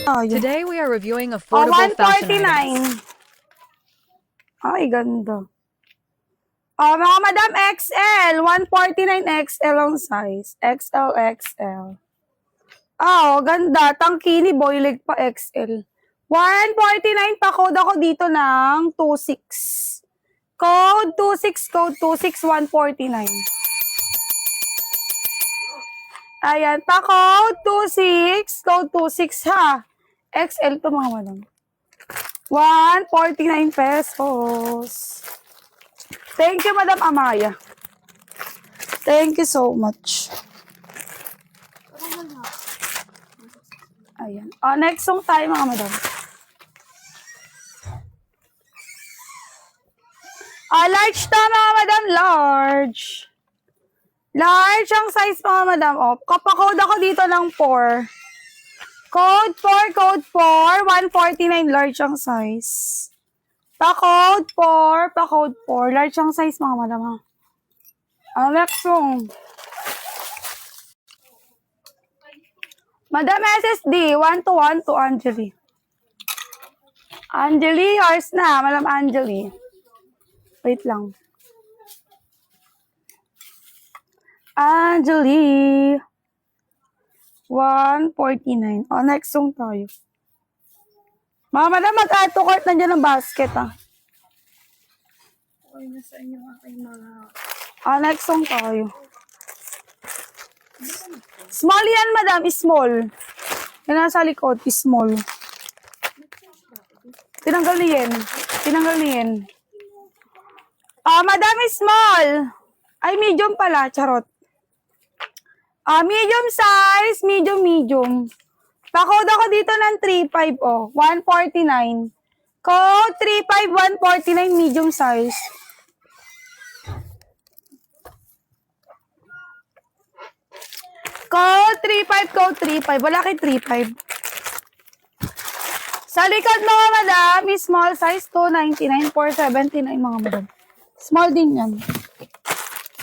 Today we are reviewing affordable fashion items. 149. Ay, ganda. Mga madam, XL. 149 XL ang size. XL, XL. Ganda. Tangkini, boyleg pa XL. 149 pa. Code ako dito ng 26. Code 26, code 26, 149. Ayan, pa code 26, code 26 ha. XL to mga madam. 149 pesos. Thank you, Madam Amaya. Thank you so much. Ayan. Next song tayo mga madam. Large to mga madam, large. Large ang size mga madam. Kapakode ako dito ng 4. Code 4, code 4, 149 large ang size. Pa-code 4, pa-code 4. Large ang size mga madam ha. Next song. Madam SSD, 1 to Angeli. Angeli, yours na. Madam Angeli. Wait lang. Angeli. 149. Next song tayo. Mga madam, mag-add to cart na dyan ng basket, Okay, nasa inyo aking mga... next song tayo. Small yan, madam. Small. Yan nasa likod. Small. Tinanggal niyan. Madam, small. Ay, medium pala. Charot. Medium size. Medium. Pa-code ako dito ng 35, 149. Code 35, 149, medium size. Code 35. Wala kay 35. Sa likod mga madam, small size 299, 479 mga madam. Small din yan.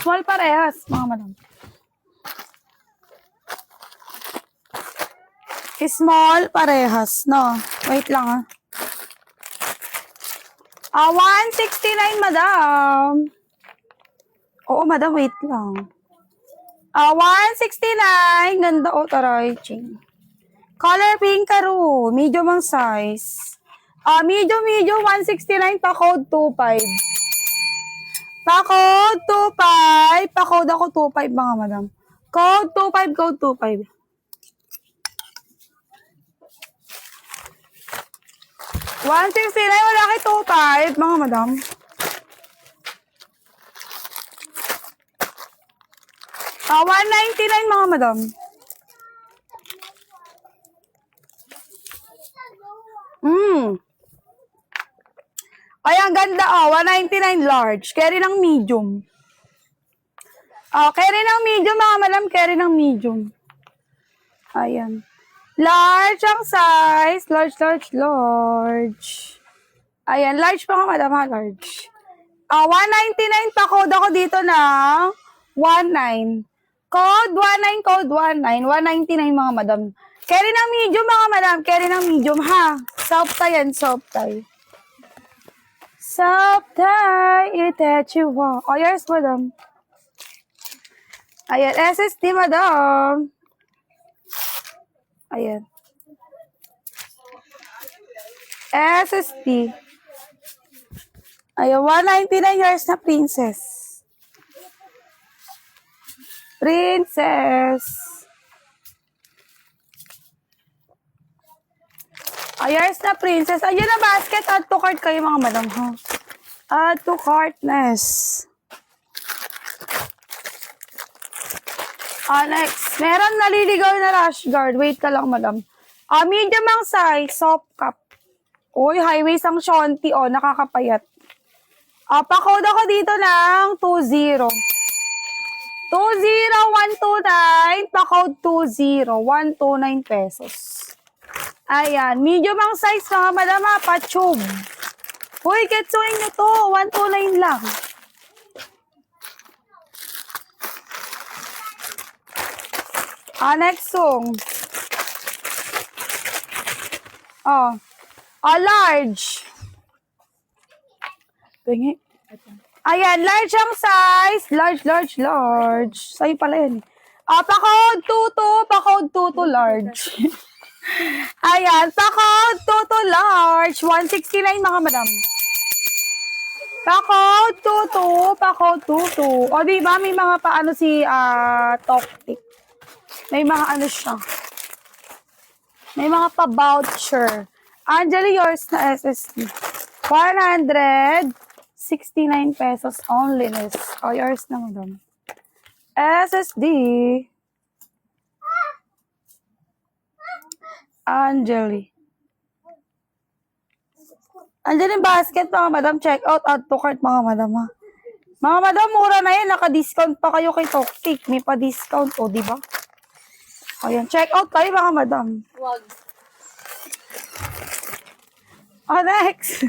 Small parehas mga madam. Small parehas, no? Wait lang 169 madam. Oo madam, wait lang. 169. Ganda taray, ching. Color pink karo. Medium ang size. Medium, 169 pa code 25. Pa code 25. Pa code ako 25 mga madam. Code 25, code 25. $169, wala kay 25 mga madam. $199 mga madam. Ay, ang ganda $199 large. Carry ng medium. Carry ng medium mga madam. Carry ng medium. Ayan. Large ang size. Large. Ayan, large pa nga madam ha, large. 199 pa code ako dito ng 19. Code 19, 199 mga madam. Carry ng medium mga madam, carry ng medium ha. Soft tie yan, soft tie. Soft tie, itachi wa. Yours madam. Ayan, SSD madam. Ayan. SSD. Ayan, 199 yours na princess. Yours na princess. Ayun na basket. Add to cart kayo mga madam ha. Add to cartness. Next. Meron naliligaw na rash guard. Wait ka lang madam. Medium ang size. Soft cup. Uy, highways ang shonti. Nakakapayat. Pa-code ako dito ng 20. 20129. Pa-code 20. 129 pesos. Ayan. Medium ang size mga madam ha. Pa-tube. Uy, getsuin nyo to. 129 lang. Next song. Oh. Large. Pingi. Ayan, large ang size. Large. Sa'yo pala yan. Pa-code 22, large. Ayan, pa-code 22, large. 169 mga madam. Pa-code 22. O, diba, may mga paano si Toktik. May mga ano siya. May mga pa-voucher. Angeli, yours na SSD. 169 pesos only, miss. O, yours na, madam. SSD. Angeli. Andyan yung basket, mga madam. Check out, add to cart, mga madam, ha. Mga madam, mura na yan. Naka-discount pa kayo kay Toktik. May pa-discount, o, diba? Ayan, check out kayo, mga madam. Wag. Next.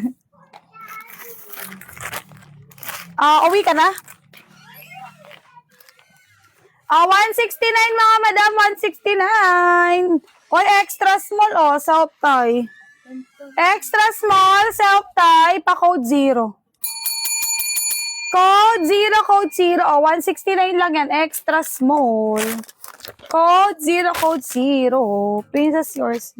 Uwi ka na? 169, mga madam. 169. Oy, extra small, self-tie. Extra small, self-tie, pa-code 0. Code 0. 169 lang yan. Extra small. Code 0. Princess, yours.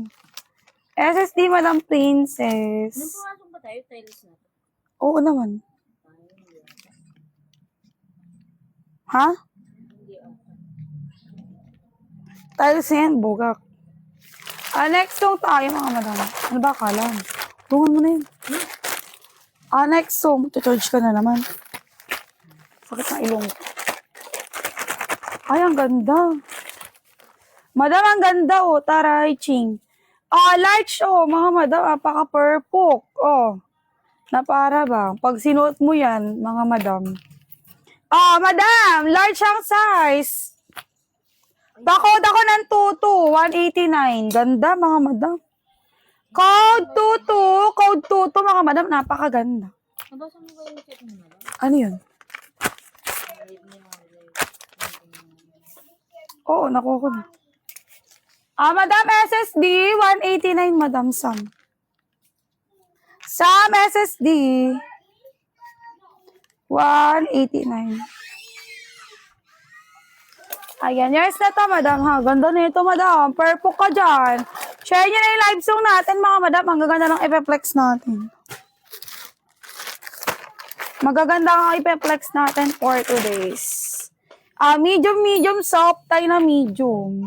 SSD, Madam Princess. Nung pumasok ba tayo, tiles na? Oo naman. Ha? Tiles na yan, bugak. Next song tayo, mga madam. Ano ba akala? Tungan mo na yun. Next song. Charge ka na naman. Sakit na ilong. Ay, ang ganda. Madam, ang ganda, Taray, ching. Large, mga madam. Paka-purple. Na para ba? Pag sinuot mo yan, mga madam. Madam, large ang size. Pa-code ako ng 22, 189. Ganda, mga madam. Code 22, mga madam. Napakaganda. Nabasa mo ba yung chat mo, madam? Ano yun? Oo, nakuha ko na. Madam SSD, 189, Madam Sam. Sam SSD, 189. Ayan, yours na to, madam, ha. Ganda na ito, madam. Purple ka dyan. Share nyo na yung live song natin, mga madam. Ang gaganda ng ipeplex natin. Magaganda ang ipeplex natin for today's. Medium, soft tayo na medium.